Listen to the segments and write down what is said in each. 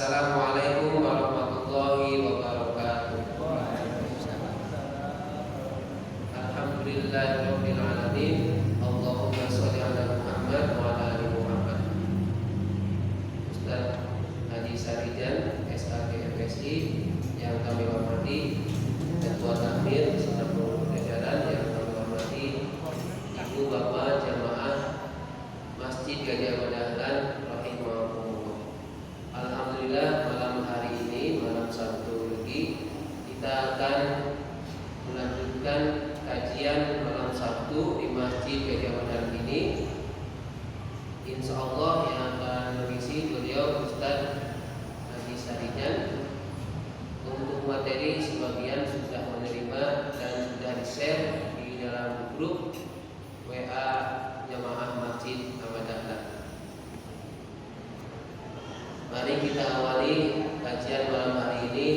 Assalamualaikum warahmatullahi wabarakatuh. Alhamdulillahirabbil alamin. Allahumma shalli ala Muhammad wa ala ali Muhammad. Ustaz Haji Sarijan SAG FSI yang kami hormati, Ketua Takmir serta seluruh jajaran yang kami hormati, Ibu Bapak jamaah Masjid Gajah Mada rahimahumullah. Alhamdulillah, malam hari ini, malam Sabtu lagi, kita akan melanjutkan kajian malam Sabtu di Masjid Gajah Mada ini. Insya Allah yang akan mengisi beliau Ustaz Haji Sarijan. Untuk materi sebagian sudah menerima dan sudah di-share di dalam grup WA Jamaah Masjid Ahmadiyah. Mari kita awali kajian malam hari ini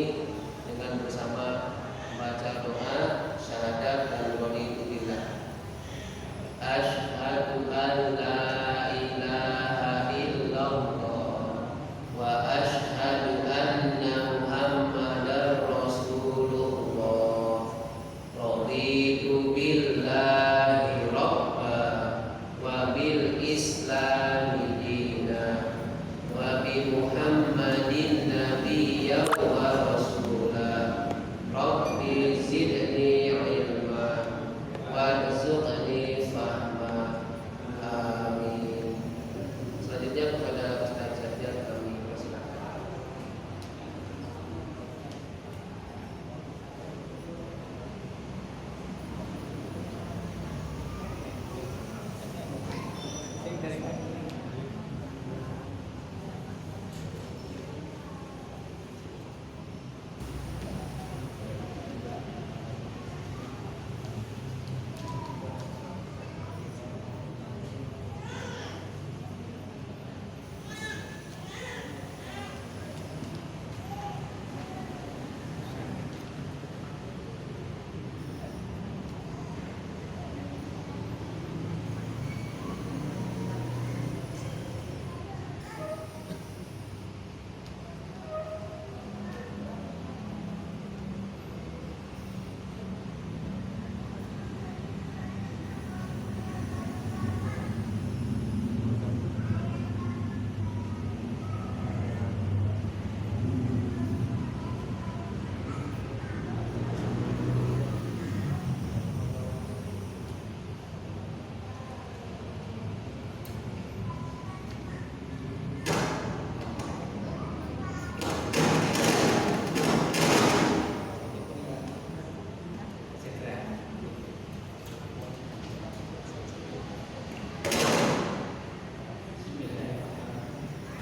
dengan bersama membaca doa syahadat dan raditu billah. Asyhadu an la ilaha illallah wa asyhadu anna Muhammadar Rasulullah. Raditu billahi rabba wa bil islami dina wa bi Muhammadin nabiyya wa rasula. Rabbi zidni ilma warzuqni fahma. Amin. Selanjutnya kepada Ustaz Sarijan kami persilakan.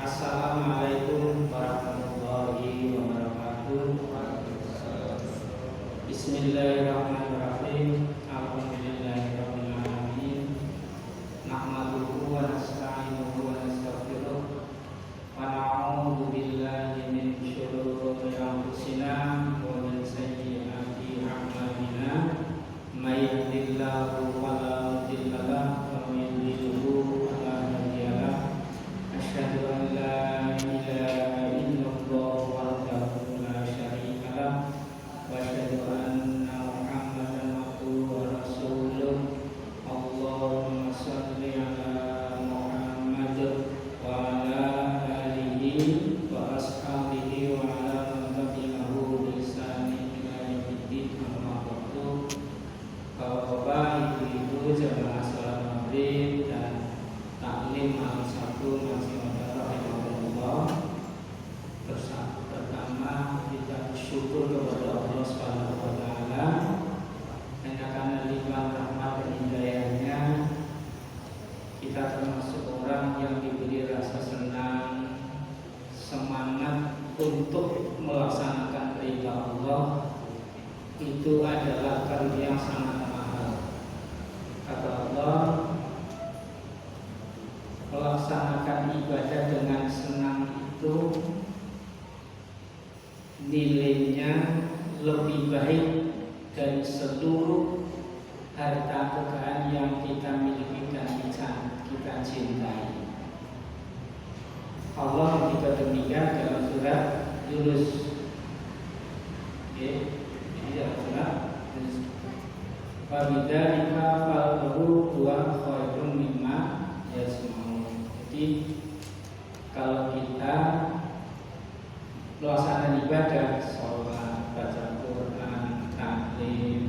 Assalamualaikum warahmatullahi wabarakatuh. Bismillahirrahmanirrahim. Alhamdulillahirabbil alamin. Nahmaduhu wa nasta'inuhu wa nastaghfiruh wa na'udzu billahi min syururi anfusina wa min sayyiati a'malina. May yahdihillahu fala mudilla lahu wa may yudlilhu fala hadiya lahu. Asyhadu an la ilaha illallah wahdahu la syarika lah wa asyhadu anna Muhammadan abduhu wa rasuluh. Allahumma shalli ala Muhammad wa ala alihi wa ashabihi wa ala man tabi'ahu bi ihsanin ila yaumiddin. Amma ba'du. Bapak Ibu jamaah salat maghrib dan taklim malam Sabtu masih rahimahullah. Pertama kita bersyukur kepada Allah Subhanahu wa taala karena limpah rahmat dan hidayahnya kita termasuk orang yang diberi rasa senang, semangat untuk melaksanakan perintah Allah. Itu adalah karunia yang sangat mahal. Kata Allah, melaksanakan ibadah dengan senang itu nilainya lebih baik dari seluruh harta kekayaan yang kita miliki dan kita cintai. Allah ketika demikian dalam surat Yunus. Oke, ini dalam surat Yunus. Fabidzalika falhu huwa khairum mimma yasmaun. Jadi kalau kita melaksanakan ibadah, sholat, baca Quran, taklim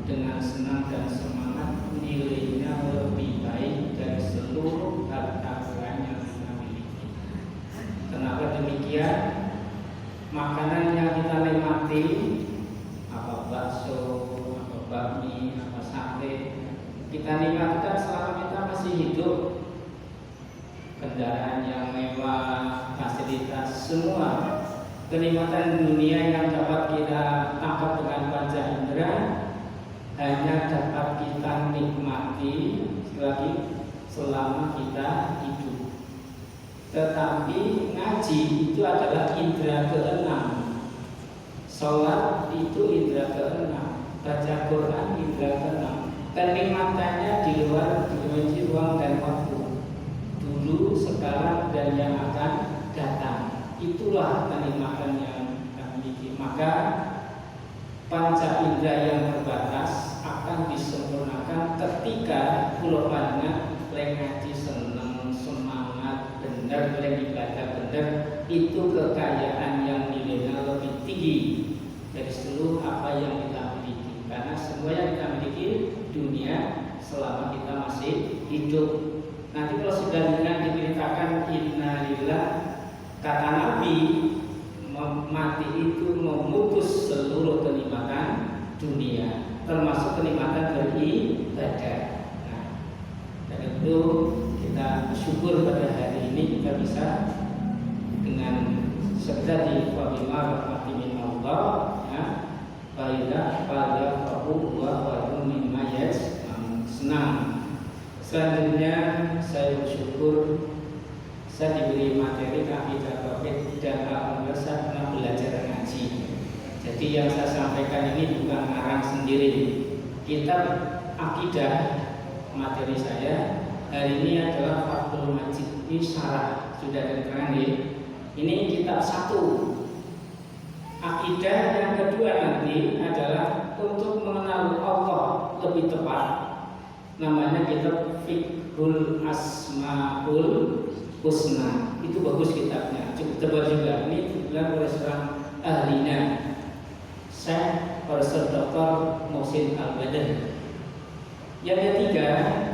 dengan senang dan semangat, nilainya lebih baik dari seluruh harta kekayaan yang kita miliki. Kenapa demikian? Makanan yang kita nikmati, apa bakso, apa bakmi, apa sate, kita nikmatkan selama kita masih hidup. Kendaraan yang mewah, fasilitas, semua kenikmatan dunia yang dapat kita tangkap dengan panca indera hanya dapat kita nikmati lagi selama kita hidup. Tetapi ngaji itu adalah indera keenam, sholat itu indera keenam, baca Quran indera keenam. Kenikmatannya di luar dimensi ruang dan waktu, dulu, sekarang, dan yang akan datang. Itulah kenikmatan yang kita miliki. Maka panca indera yang terbatas akan disempurnakan ketika pulau panjang ngaji senang, semangat, benar, ibadah benar. Itu kekayaan yang nilainya lebih tinggi dari seluruh apa yang kita miliki. Karena semua yang kita miliki dunia selama kita masih hidup. Nanti kalau sudah dengan diberitakan innalillah, kata Nabi, mati itu memutus seluruh kenikmatan dunia, termasuk kenikmatan beribadah. Nah, dan itu kita syukur pada hari ini kita bisa dengan seperti wabima rahmati min Allah, ya, pada fahu wa fahu mimma senang. Selanjutnya saya bersyukur saya diberi materi akidah tauhid dan alhamdulillah saya pernah belajar ngaji. Jadi yang saya sampaikan ini bukan ngarang sendiri. Kitab akidah materi saya hari ini adalah Fathul Majid. Ini syarah sudah diterangkan ya. Ini kitab 1. Akidah yang kedua nanti adalah untuk mengenal Allah lebih tepat. Namanya kitab Fiqhul Asmaul Husna. Itu bagus kitabnya, cukup tebal juga. Ini dibilang oleh seorang ahlinya, Syekh Profesor Dr. Muhsin Al-Badr. Yang ketiga,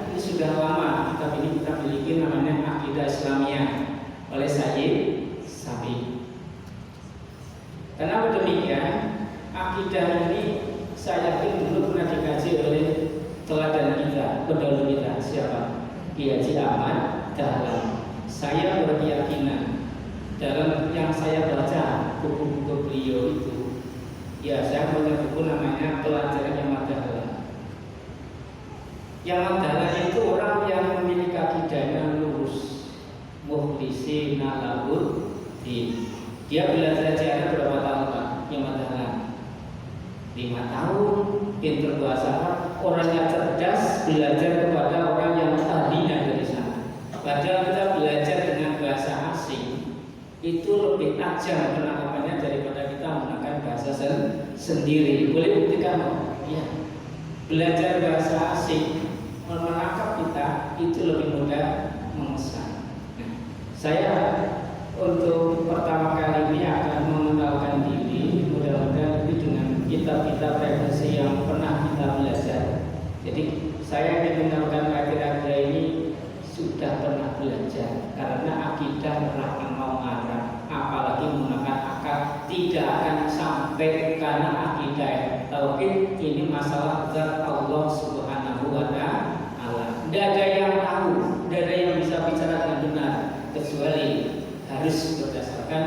ini sudah lama kitab ini kita miliki, namanya Akidah Islamiyah oleh Sayyid Sabi. Kenapa demikian? Akidah ini saya yakin dulu pernah dikaji oleh teladan kita, pendahulu kita. Siapa? Kiai Haji Ahmad Dahlan. Saya berkeyakinan dalam yang saya baca buku-buku beliau itu, ya saya punya buku namanya Pelajaran Ahmad Dahlan. Yang Ahmad Dahlan itu orang yang memiliki akidahnya lurus, mukhlisin lahud din. Dia belajar ajaran berapa tahun Pak? Yang Ahmad Dahlan 5 tahun, pintar bahasa Arab, orangnya cerdas, belajar kepada orang yang ahlinya dari sana. Padahal kita belajar dengan bahasa asing itu lebih tajam penangkapannya daripada kita menggunakan bahasa sendiri. Boleh buktikan kok? Ya. Belajar bahasa asing menangkap kita itu lebih mudah mengesan. Nah, saya untuk pertama kali ini akan mengenalkan diri, mudah-mudahan itu dengan kitab-kitab referensi yang pernah kita belajar. Jadi saya ingin mengenalkan akidah ini sudah pernah belajar, karena akidah akan mau ngarang, apalagi menggunakan akal tidak akan sampai, karena akidah tauhid ini masalah zat Allah Subhanahu wa Ta'ala. Tidak ada yang tahu, tidak ada yang bisa bicara dengan benar kecuali harus berdasarkan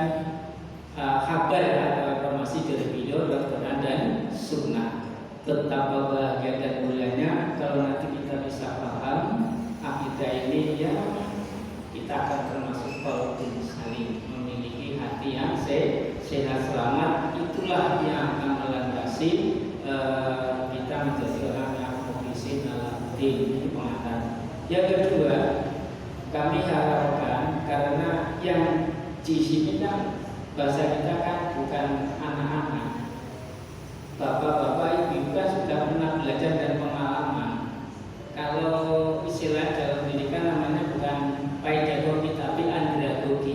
kabar atau informasi dari beliau dan Quran dan Sunnah. Betapa bahagia dan mulianya kalau nanti kita bisa paham akidah ini, ya kita akan termasuk qalbun salim, memiliki hati yang sehat selamat. Itulah yang akan melandasi kita menjadi orang yang mukhlisin ala din. Ini pengetahuan. Yang kedua, kami harapkan karena yang di sini kan bahasa kita kan bukan anak-anak, bapak-bapak, ibu kan sudah pernah belajar dan pengalaman. Kalau istilah dalam pendidikan namanya bukan pedagogi tapi andragogi.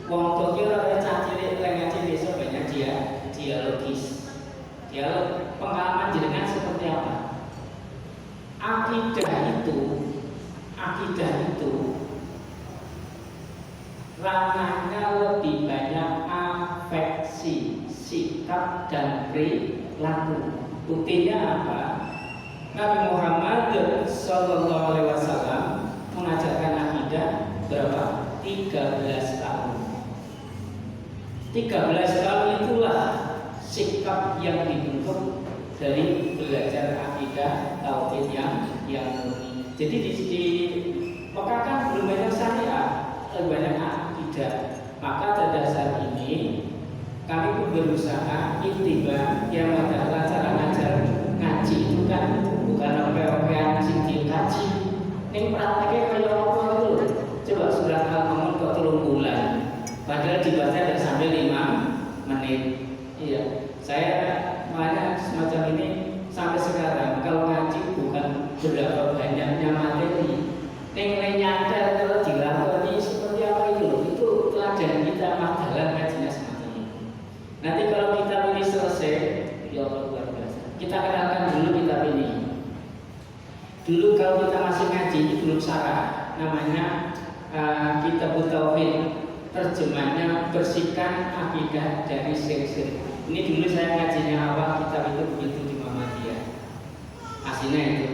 Wong Tokyo ora cacile lengan besok banyak dialogis. Dialog pengalaman jenengan seperti apa? Akidah itu ranahnya lebih banyak afeksi, sikap dan perilaku. Buktinya apa? Nabi Muhammad Sallallahu Alaihi Wasallam mengajarkan akidah berapa? 13 tahun. 13 tahun itulah sikap yang dibentuk dari belajar akidah tauhid yang murni. Jadi di Mekah kan belum banyak syariat, banyak akidah. Maka pada dasar ini kami pun berusaha ittiba yang adalah cara ngajar ngaji itu kan bukan oke-okean sing dikaji. Ning prakteknya kaya apa itu? Coba surat Al-Mulk kok 3 bulan. Padahal dibaca tidak sampai 5 menit. Iya, saya makanya semacam ini sampai sekarang kalau ngaji bukan berapa banyaknya materi. Ning nyadar kalau dilakoni seperti apa itu teladan kita dalam ngajinya semacam ini. Nanti kalau kita ini selesai, ya Allah luar biasa. Kita kenalkan dulu kitab ini. Dulu kalau kita masih ngaji ini belum syarah, namanya Kitab Tauhid. Terjemahnya bersihkan akidah dari syirik. Ini dulu saya ngajinya awal kitab itu begitu di Muhammadiyah. Aslinya itu.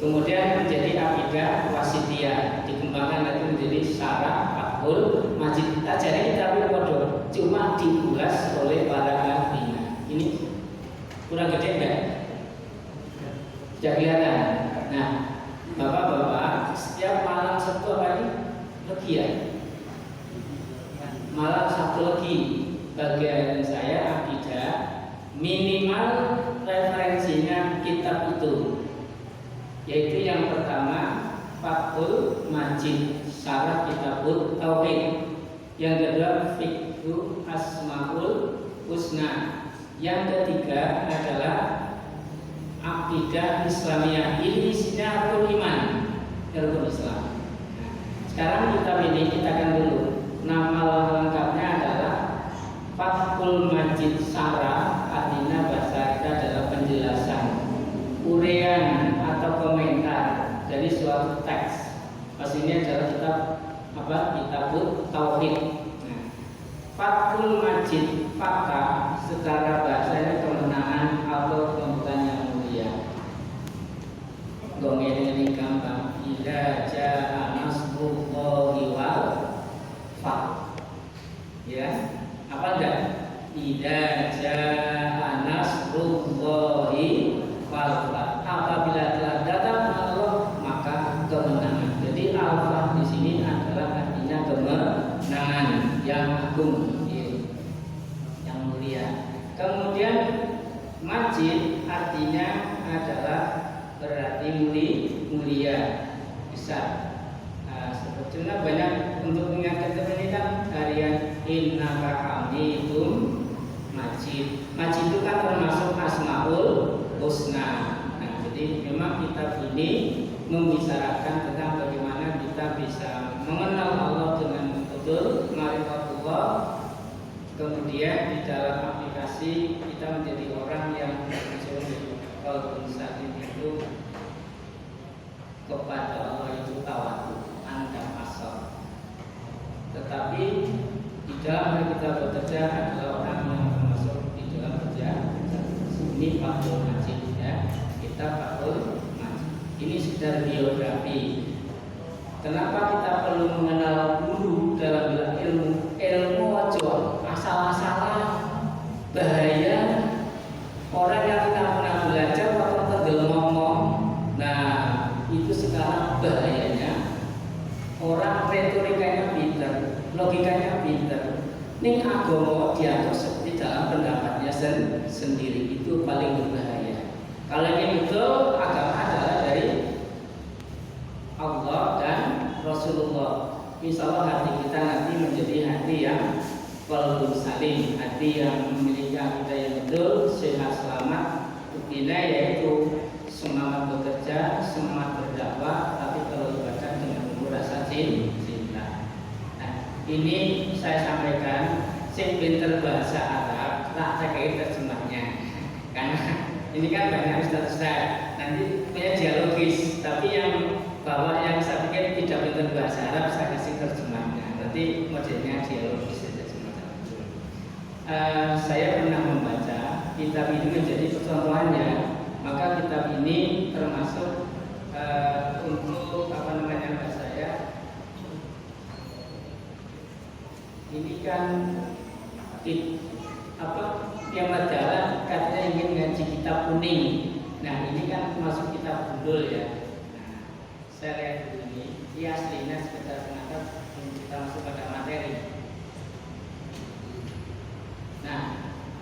Kemudian menjadi akidah wasitiyah, dikembangkan lagi menjadi syarah Fathul Majid. Ajaran kitab bodoh, cuma diulas oleh para ahlinya. Ini kurang gede enggak? Sudah kelihatan. Nah, bapak-bapak, setiap malam Sabtu apa ini? Legi ya? Malam Sabtu lagi bagian saya akidah minimal referensinya kitab itu, yaitu yang pertama Fathul Majid syarah Kitabut Tauhid, yang kedua Fiqhu Asmaul Husna, yang ketiga adalah akidah Islamiyah. Ini isinya rukun iman, rukun Islam. Sekarang kitab ini kita akan dulu. Nama lengkapnya adalah Fathul Majid Syarah, artinya bahasa kita adalah penjelasan, uraian atau komentar dari suatu teks. Maksudnya adalah kitab apa? Kitabut Tauhid. Nah, Fathul Majid, fakta secara bahasanya kemenangan atau kemudian yang mulia. Gongeng ini gampang. Idza jaa nasrullahi wal fath. Ya, apa enggak? Idza jaa nasrullahi wal fath. Apabila telah datang Allah maka kemenangan. Jadi al-fath di sini adalah artinya kemenangan yang agung, yang mulia. Kemudian majid artinya adalah berarti mulia, besar. Sebetulnya banyak untuk mengingatkan teman ini kan harian innaka hamidum majid. Majid itu kan termasuk asmaul husna. Nah, jadi memang kitab ini membicarakan tentang bagaimana kita bisa mengenal Allah dengan betul, ma'rifatullah. Kemudian di dalam aplikasi kita menjadi orang yang kalau saat itu kepada Allah itu tawakal, anda pasal. Tetapi di dalam kita bekerja adalah orang yang termasuk di dalam kerja. Ini Fathul Majid ya, kita Fathul Majid. Ini sekedar biografi. Kenapa kita perlu mengenal guru dalam ilmu? Ilmu aja asal-asalan bahaya. Orang yang tidak pernah belajar atau tegel ngomong, nah itu sekarang bahayanya. Orang retorikanya pinter, logikanya pinter. Ning agama diatur seperti dalam pendapatnya sendiri, itu paling berbahaya. Kalau ini betul, agama adalah dari Allah dan Rasulullah. insya Allah hati kita nanti menjadi hati yang qalbun salim, hati yang memiliki akidah yang betul, sehat selamat. Buktinya yaitu semangat bekerja, semangat berdakwah, tapi kalau ibadah dengan penuh rasa cinta. Nah, ini saya sampaikan, sing pinter bahasa Arab, tak terkait terjemahnya, karena ini kan banyak ustaz-ustaz, nanti punya dialogis, tapi yang bahwa yang saya pikir tidak pinter bahasa Arab saya kasih terjemahnya, nanti modelnya dialogis saja semacam itu. Saya pernah membaca kitab ini menjadi percontohannya, maka kitab ini termasuk untuk apa namanya bahasa saya, ini kan yang berjalan katanya ingin ngaji kitab kuning. Nah ini kan masuk kitab gundul ya. Nah, saya lihat dulu ini aslinya sebentar kenapa kita masuk pada materi. Nah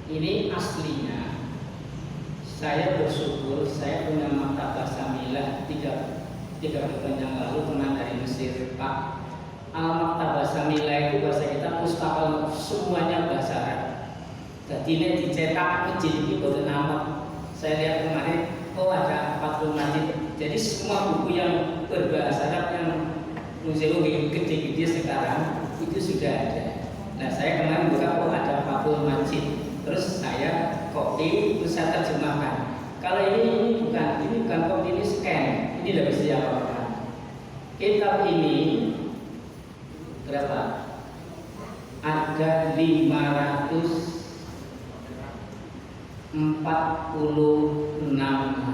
ini aslinya, saya bersyukur saya punya maktabah Samilah 3 bulan yang lalu teman dari Mesir Pak. Al-Maktabah Samilah itu bahasa kita pustaka semuanya bahasa Arab. Jadi ini dicetak menjadi buku nama. Saya lihat kemarin, ada Fathul Majid. Jadi semua buku yang berbahasa Arab yang museum gede-gede sekarang itu sudah ada. Nah saya kemarin buka, ada Fathul Majid. Terus saya copy, terus saya terjemahkan. Kalau ini bukan copy, ini scan. Ini tidak bisa apa-apa. Kitab ini berapa? Ada 546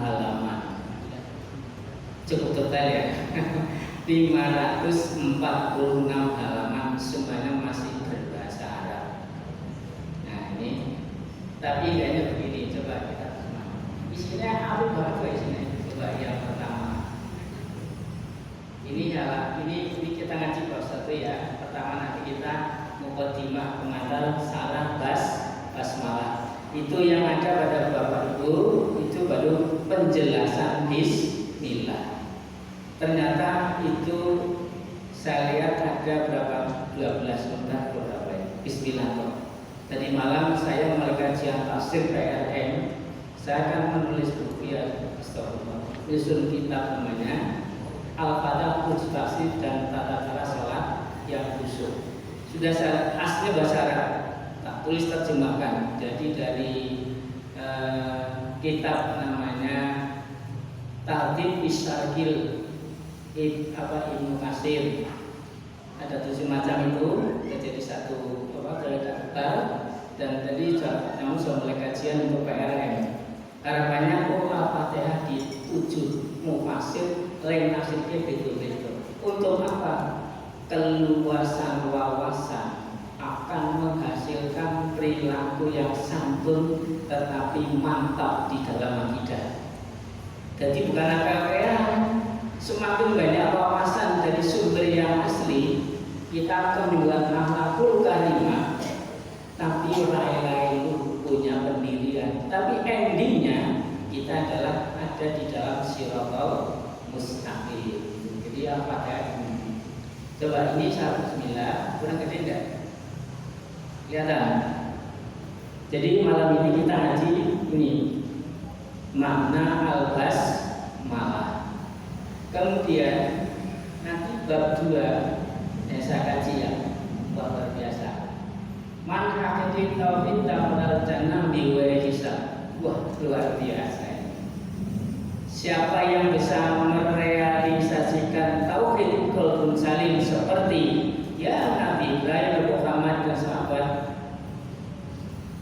halaman. Cukup detail ya. 546 halaman, semuanya masih berbahasa Arab. Nah ini, tapi kayaknya begini, coba kita terima. Isinya apa banget isinya? Coba yang pertama. Ini kita ngaji bab 1 ya. Pertama nanti kita muqaddimah pengantar salah basmalah. Itu yang ada pada Bapak Ibu, itu baru penjelasan bismillah. Ternyata itu saya lihat ada berapa 12 bentar berapa ya? Bismillah kok. Tadi malam saya mulai kajian tafsir PRM. Saya akan menulis buku ya, astagfirullah. Nyusun kitab namanya Al-Fatah Mujtahid dan Tata Cara Salat yang Khusyuk. Sudah saya asli bahasa Arab, tak tulis terjemahkan. Jadi dari kitab namanya Tahdhib Isyarqil Ibnu Katsir. Ada 7 macam itu, jadi satu geledak tebal. Dan tadi kamu sudah mulai kajian untuk PRM. Harapannya Al-Fatihah di 7 mufasir lain nasibnya betul-betul. Untuk apa? Keluasan wawasan akan menghasilkan perilaku yang santun tetapi mantap di dalam akidah. Jadi bukan akal-akalan. Semakin banyak wawasan dari sumber yang asli, kita akan membuat akhlakul karimah. Tapi lain-lain punya pendirian. Tapi endingnya kita adalah ada di dalam siratal mustaqim. Jadi apa ya? Coba ini satu bismillah, kurang gede enggak? Kelihatan? Jadi malam ini kita ngaji ini makna al-basmalah. Kemudian nanti bab 2 yang saya kaji ya, luar biasa. Man haqiqi tauhid ta'ala jannah bi ghairi hisab. Wah, luar biasa. Siapa yang bisa merealisasikan tauhid qalbun salim seperti ya Nabi Ibrahim, Muhammad dan sahabat,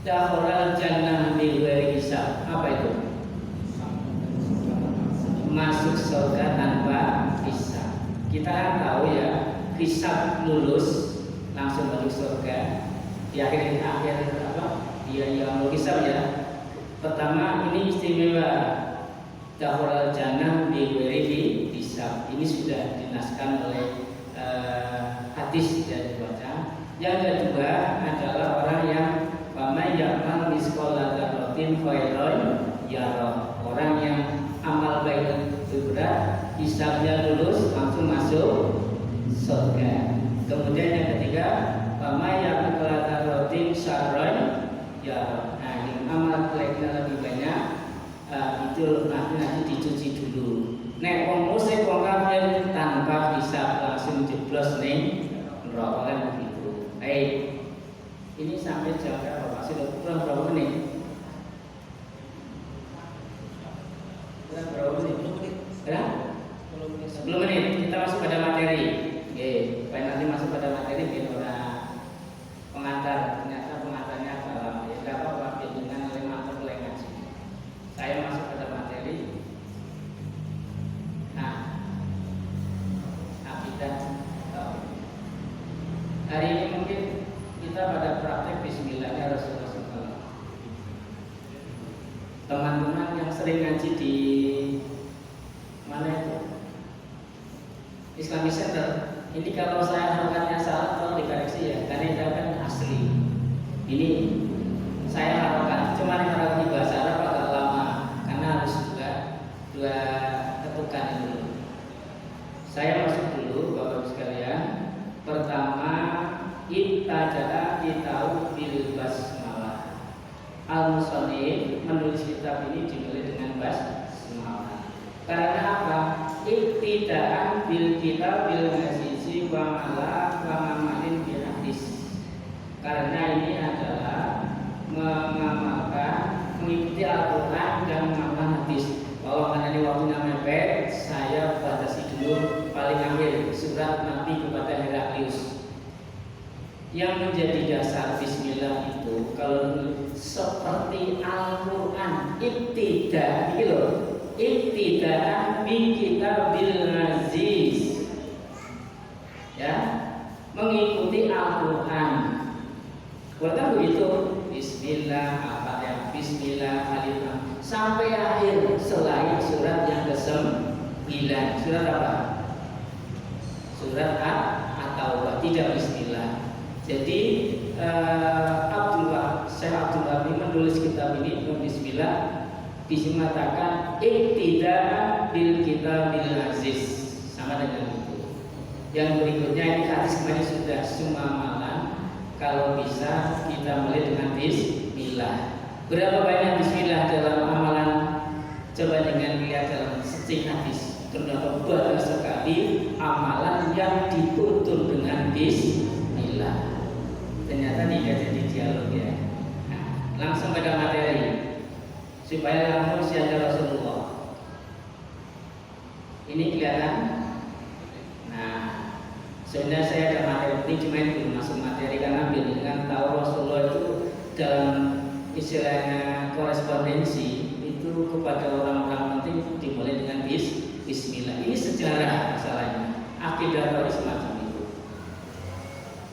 dakhala jannah bi ghairi hisab. Apa itu? Masuk surga tanpa hisab. Kita kan tahu ya, hisab lulus langsung masuk surga. Di akhir dia yang hisab ya. Pertama ini istimewa. Dakhala jannah bi ghairi hisab. Ini sudah dinaskan oleh hadis yang dibaca. Yang kedua adalah orang yang faman ya'mal misqala dzarratin khairan yarah. Orang yang amal baik itu berat, hisabnya lulus langsung masuk surga. Kemudian yang ketiga, pama yang kelatarotin syarron ya, nah yang amal baiknya lebih banyak itu nanti dicuci dulu. Nek wong musik wong kafir tanpa bisa langsung jeblos ning neraka kan begitu. Ini sampai jam berapa Pak? Sudah kurang berapa menit? Kurang berapa menit? 10 menit. Kita masuk pada materi. Oke, supaya nanti masuk pada materi biar orang pengantar. Ternyata pengantarnya dalam ya tidak apa-apa dengan oleh mantan oleh ngaji. Saya masuk pada materi. Nah, akidah. Hari ini mungkin kita pada praktek Bismillah ya Rasulullah SAW. Teman-teman yang sering ngaji di mana itu? Islamic Center. Ini kalau saya harokatnya salah tolong dikoreksi ya, karena itu kan asli. Ini saya harokat, cuma harokat di bahasa Arab agak lama karena harus dua ketukan itu. Saya masuk dulu Bapak sekalian. Pertama, ibtada'a kitau bil basmalah. Al-Musannif menulis kitab ini dimulai dengan basmalah. Karena apa? Ibtida'an bil kitab bil azizi wa mala wa mamalin bil hadis. Karena ini adalah mengamalkan, mengikuti Al-Quran dan mengamalkan hadis. Kalau karena ini waktunya mepet, saya batasi dulu paling akhir surat Nabi kepada Heraklius. Yang menjadi dasar Bismillah itu kalau seperti Al-Quran ibtida, gitu loh. Ibtidaan min kitabil aziz, ya, mengikuti Al-Quran. Bukan begitu? Bismillah apa ya? Bismillah alif lam sampai akhir selain surat yang ke-9. Surat apa? Surat At-Taubah, tidak Bismillah. Jadi Syekh Abdul Wahab menulis kitab ini dengan Bismillah, bisa mengatakan iktidaan bil kitabil aziz, sama dengan itu. Yang berikutnya ini hadis kemarin sudah semua malam. Kalau bisa kita mulai dengan Bismillah. Berapa banyak Bismillah dalam amalan? Coba dengan lihat dalam secing hadis. Terdapat banyak sekali amalan yang dituntun dengan Bismillah. Ternyata tidak jadi dialog ya. Nah, langsung pada materi supaya langsung siapa Rasulullah. Ini kelihatan. Nah, sebenarnya saya ada materi penting, cuma ini belum masuk materi karena biar dengan tahu Rasulullah itu dalam istilahnya korespondensi itu kepada orang-orang penting dimulai dengan Bismillah. Ini sejarah masalahnya. Akidah dari semacam itu.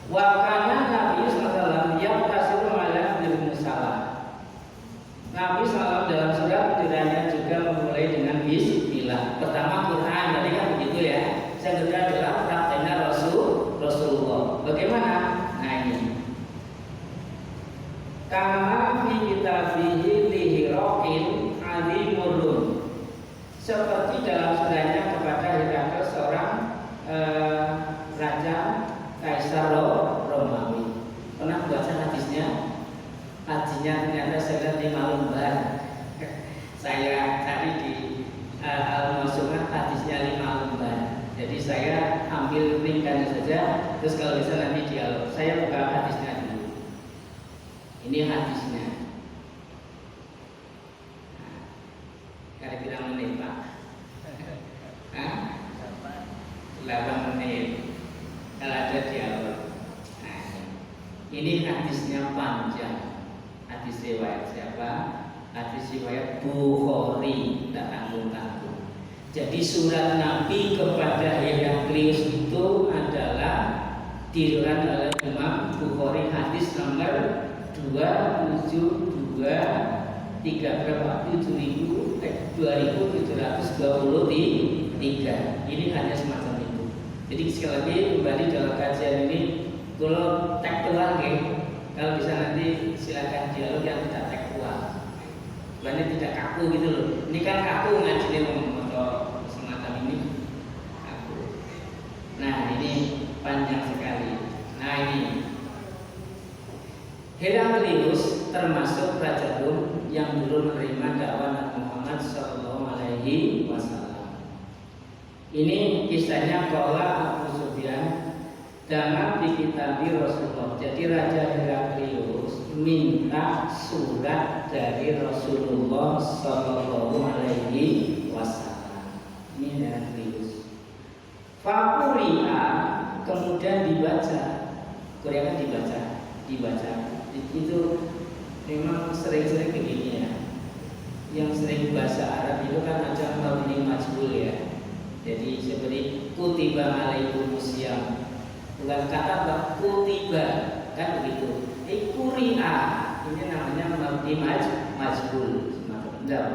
Wakana Nabi SAW yang kasih malam bil musalah. Nabi SAW dalam surat tidaknya juga memulai dengan Bismillah. Pertama Quran, tadi kan begitu ya. Yang kedua adalah prakteknya Rasulullah. Bagaimana? Nah ini. Kama fi kitabihi lihirokin alimurun. Seperti dalam suratnya kepada Heraklius seorang raja Kaisar Romawi. Pernah baca hadisnya? Hadisnya ternyata saya lihat 5 lembar. Saya cari di Al-Masumah hadisnya 5 lembar. Jadi saya ambil ringkannya saja. Terus kalau bisa nanti dialog. Saya buka hadisnya dulu. Ini hadisnya. Kira-kira menit Pak? 8 menit. Kalau ada dialog. Nah, ini hadisnya panjang. Hadis riwayat siapa? Hadis riwayat Bukhari, tidak tanggung-tanggung. Jadi surat Nabi kepada Heraklius itu adalah diriwayatkan oleh Imam Bukhari hadis nomor 272 2723. Ini hanya semacam itu. Jadi sekali lagi kembali dalam kajian ini, kalau tekstual kalau bisa nanti silakan dialog yang tidak tekstual. Bukannya tidak kaku gitu loh. Ini kan kaku ngajinya ngomong semacam ini. Kaku. Nah ini panjang sekali. Nah ini Heraklius termasuk raja Rom yang dulu menerima dakwah Nabi Muhammad SAW. Ini kisahnya Qala Abu Sufyan dalam di kitab Rasulullah. Jadi Raja Heraklius minta surat dari Rasulullah SAW. Ini Heraklius. Fakuria kemudian dibaca. Korea kan dibaca. Itu memang sering-sering begini ya. Yang sering bahasa Arab itu kan ada mabni majhul ya. Jadi seperti kutiba alaikumusiyam. Bukan kata apa kutiba kan begitu. Kuria ini namanya mabni majhul. Enggak.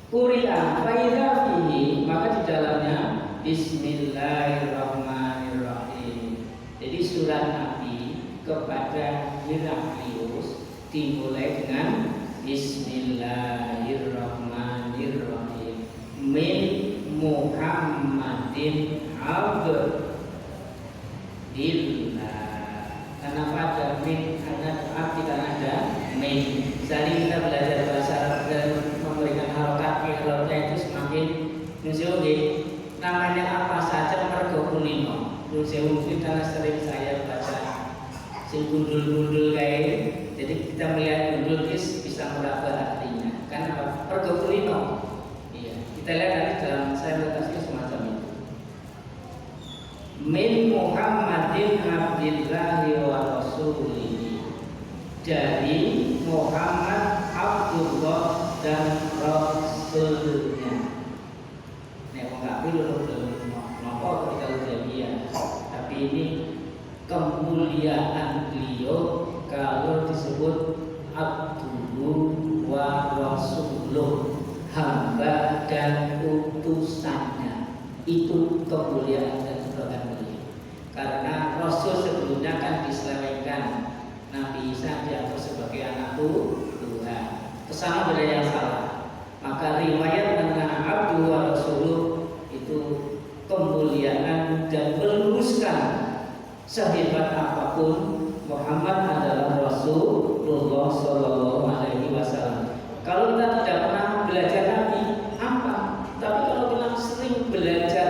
Kuria faidha fihi maka di dalamnya Bismillahirrahmanirrahim. Jadi surat Nabi kepada Heraklius dimulai dengan Bismillahirrahmanirrahim. Min Muhammadin abdillah. Kenapa ada min? Karena arti karena ada min. Jadi kita belajar bahasa Arab dan memberikan harokat itu semakin mensyukur. Namanya apa saja mergo kunino. Mungkin karena sering saya baca si gundul-gundul kayak, jadi kita melihat gundul bisa meraba artinya. Kan mergo kunino. Iya, kita lihat nanti dalam saya meletakkan semacam itu. Min Muhammadin abdillahi wa rasulihi. Dari Muhammad Abdullah dan Rasulnya. Nek enggak perlu nopo ketika ujian. Tapi ini kemuliaan beliau kalau disebut Abdullah wa Rasuluh, hamba dan utusannya. Itu kemuliaan dan keberkahan beliau. Karena Rasul sebelumnya kan diselewengkan. Nabi Isa dianggap sebagai anak Tuhan. Kesana beda yang salah. Maka riwayat tentang Abdu wa Rasuluh itu kemuliaan dan meluruskan sehebat apapun Muhammad adalah Rasulullah Sallallahu Alaihi Wasallam. Kalau kita tidak pernah belajar Nabi, apa? Tapi kalau kita sering belajar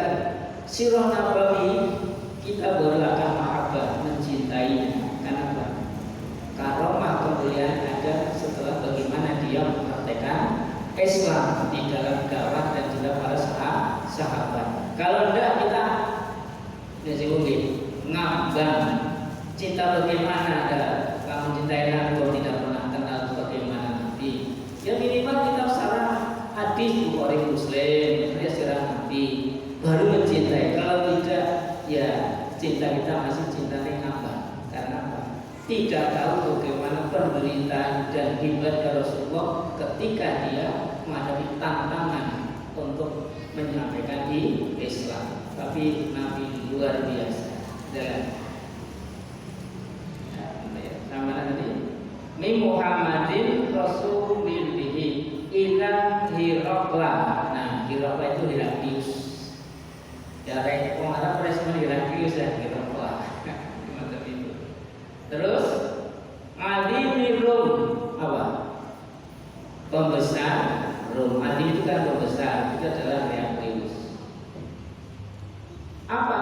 sirah Nabawi, kita baru akan mahabbah, mencintainya. Kenapa? Karomah kemuliaan ada setelah bagaimana dia mempraktekkan Islam di dalam dakwah dan juga para sahabat. Kalau tidak kita ngambang cinta bagaimana ada kamu cintai Nabi kalau tidak pernah kenal bagaimana Nabi. Ya minimal kita secara hadis Bukhari Muslim ya sirah Nabi baru mencintai. Kalau tidak ya cinta kita masih cinta ngambang. Karena apa? Tidak tahu bagaimana penderitaan dan hebatnya Rasulullah ketika dia menghadapi tantangan untuk menyampaikan di Islam. Tapi Nabi luar biasa. Dan sama tadi Min Muhammadin Rasulihi ila Hiraqla. Nah, Hiraqla itu Heraklius. Ya, orang Arab respon Heraklius ya Hiraqla. Terus Ali Rum apa? Pembesar Rum. Ali itu kan pembesar, itu adalah Heraklius. Apa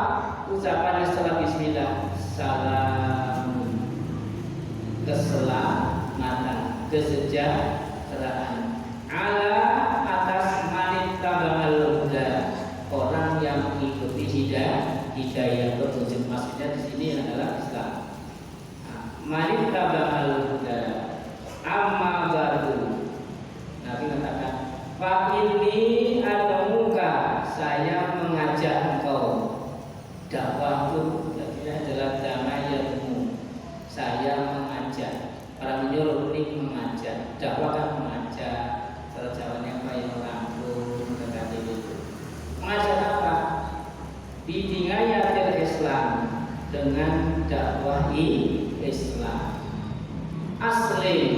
ucapannya setelah Bismillah? Salam, keselamatan, kesejahteraan. Ala atas manit tabal huda, orang yang mengikuti hidayah petunjuk. Maksudnya di sini adalah Islam. Mari kita bakal amma baru. Nabi mengatakan, Pak ini ada muka saya mengajak engkau. Dakwah itu adalah damayamu. Saya mengajak. Para menyuruh ini mengajak. Dakwah kan mengajak. Cara jawabnya apa yang merangkul mendekati itu. Mengajak apa? Bidingayatil Islam dengan dakwah Islam. Aslim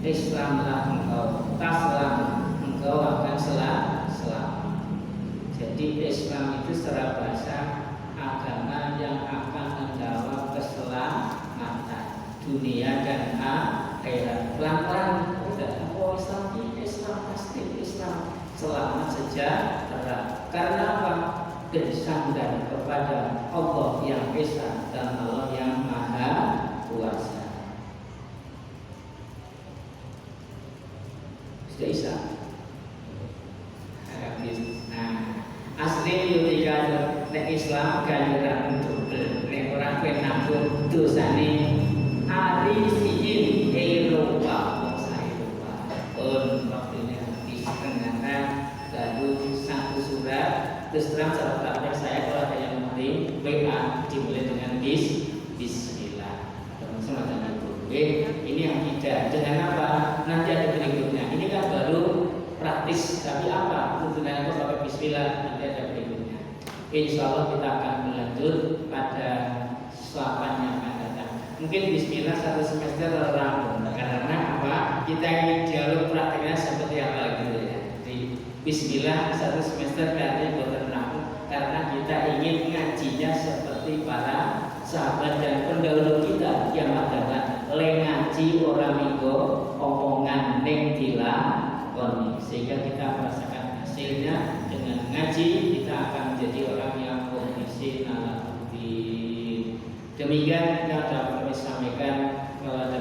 Islamlah engkau, taslam engkau akan selamat. Jadi Jadi Islam itu secara bahasa agama yang akan membawa keselamatan dunia dan akhirat. Pelan-pelan udah, oh Islam pasti Islam selamat sejahtera. Karena apa? Bersandar kepada Allah yang Esa dan Allah yang Maha Kuasa. Sudah Isa. Asli ketika nek Islam ganjaran untuk nek orang kue nanggung dosane hari siin Eropa bangsa Eropa pun waktunya habis karena lalu satu surat terus terang sahabat saya kalau ada yang mau WA dimulai dengan Bismillah atau semacam itu. Oke, ini yang tidak dengan apa nanti ada berikutnya. Ini kan baru praktis, tapi apa tuntunannya itu pakai Bismillah, nanti ada berikutnya. Insya Allah kita akan melanjut pada suapan yang akan datang. Mungkin Bismillah satu semester rampung karena apa? Kita ingin dialog praktiknya seperti apa gitu ya. Jadi Bismillah satu semester berarti bukan rampung karena kita ingin ngajinya seperti para sahabat dan pendahulu kita yang adalah ngaji orang minggu omongan neng dilakoni, sehingga kita merasakan hasilnya. Dengan ngaji kita akan menjadi orang yang kondisi nalati. Demikian yang dapat kami sampaikan. Kalau ada